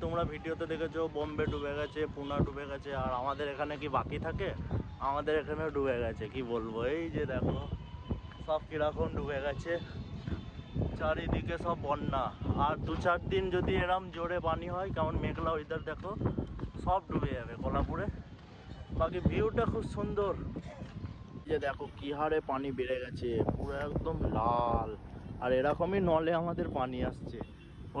তোমরা ভিডিওতে দেখেছো বোম্বে ডুবে গেছে, পুনা ডুবে গেছে, আর আমাদের এখানে কি বাকি থাকে? আমাদের এখানেও ডুবে গেছে। কি বলবো, এই যে দেখো সব কিরকম ডুবে গেছে, চারিদিকে সব বন্যা। আর 2-4 দিন যদি এরম জোরে পানি হয়, কেমন মেঘলা ওয়েদার দেখো, সব ডুবে যাবে কোলাপুরে। বাকি ভিউটা খুব সুন্দর। এই যে দেখো কি হারে পানি বেড়ে গেছে, পুরো একদম লাল। আর এরকমই নলে আমাদের পানি আসছে,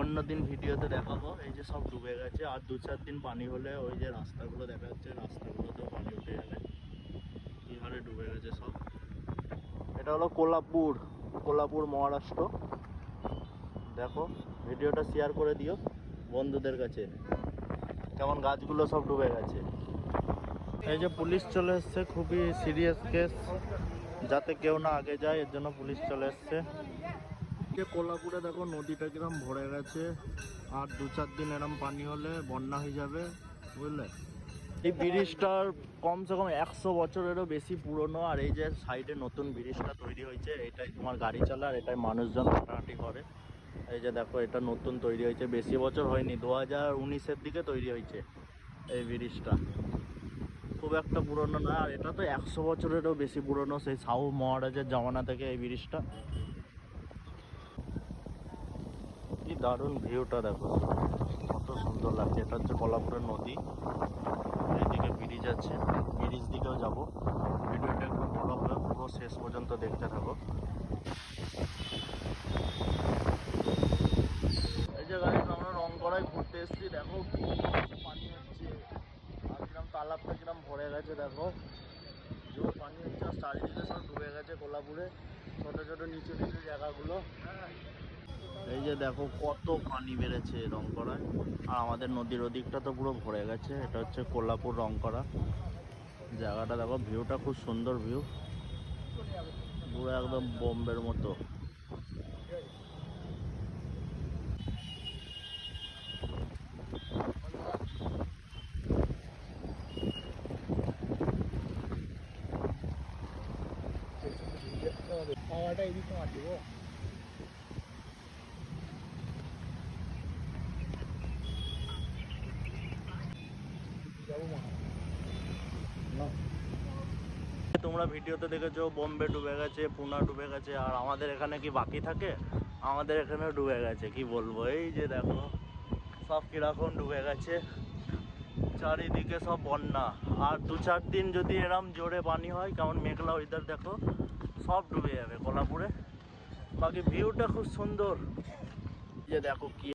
অন্যদিন ভিডিওতে দেখাবো। এই যে সব ডুবে গেছে, আর 2-4 দিন পানি হলে ওই যে রাস্তাগুলো দেখা যাচ্ছে, রাস্তাগুলোতেও পানি উঠে যাবে। কি হারে ডুবে গেছে সব। এটা হলো কোলাপুর, কোলাপুর মহারাষ্ট্র। দেখো ভিডিওটা শেয়ার করে দিও বন্ধুদের কাছে, কেমন গাছগুলো সব ডুবে গেছে। এই যে পুলিশ চলে এসছে, খুবই সিরিয়াস কেস, যাতে কেউ না আগে যায় এর জন্য পুলিশ চলে এসছে। যে কোলাপুরে দেখো নদীটা কিরম ভরে গেছে, আর 2-4 দিন এরম পানি হলে বন্যা হয়ে যাবে, বুঝলে। এই ব্রিজটার কমসে কম 100 বছরেরও বেশি পুরনো। আর এই যে সাইডে নতুন ব্রিজটা তৈরি হয়েছে, এটাই তোমার গাড়ি চালা, আর এটাই মানুষজন হাঁটাহাঁটি করে। এই যে দেখো এটা নতুন তৈরি হয়েছে, বেশি বছর হয়নি, 2019-এর দিকে তৈরি হয়েছে এই ব্রিজটা, খুব একটা পুরনো না। আর এটা তো 100 বছরেরও বেশি পুরনো, সেই শাহু মহারাজের জমানা থেকে এই ব্রিজটা। কি দারুণ ভিউটা দেখো, কত সুন্দর লাগছে। এটা হচ্ছে কোলাপুরের নদী, এইদিকে ব্রিজ আছে, ব্রিজ দিকেও যাবো। ভিডিওটা একটু বড় হলে পুরো শেষ পর্যন্ত দেখতে থাকো। এই যে গাড়ি আমরা রংকড়ায় ঘুরতে এসেছি, দেখো কি পানি হচ্ছে, আর কিরম তালাবটা কিরম ভরে গেছে দেখো, জোর পানি হচ্ছে। আর চারিদিকে সব ডুবে গেছে কোলাপুরে, ছোট ছোট নিচু নিচু জায়গাগুলো। এই যে দেখো কত পানি বেড়েছে রংকড়ায়, আর আমাদের নদীর ওদিকটা তো পুরো ভরে গেছে। এটা হচ্ছে কোলাপুর রংকড়া জায়গাটা, দেখো ভিউটা খুব সুন্দর ভিউ, পুরো একদম বোম্বের মতো। হাওয়াটা এদিকে মার দিব। তোমরা ভিডিওতে দেখেছো বোম্বে ডুবে গেছে, পুনা ডুবে গেছে, আর আমাদের এখানে কি বাকি থাকে? আমাদের এখানেও ডুবে গেছে। কি বলবো, এই যে দেখো সব কিরকম ডুবে গেছে, চারিদিকে সব বন্যা। আর 2-4 দিন যদি এরম জোরে পানি হয়, কেমন মেঘলা ওয়েদার দেখো, সব ডুবে যাবে কোলাপুরে। বাকি ভিউটা খুব সুন্দর। এই যে দেখো কি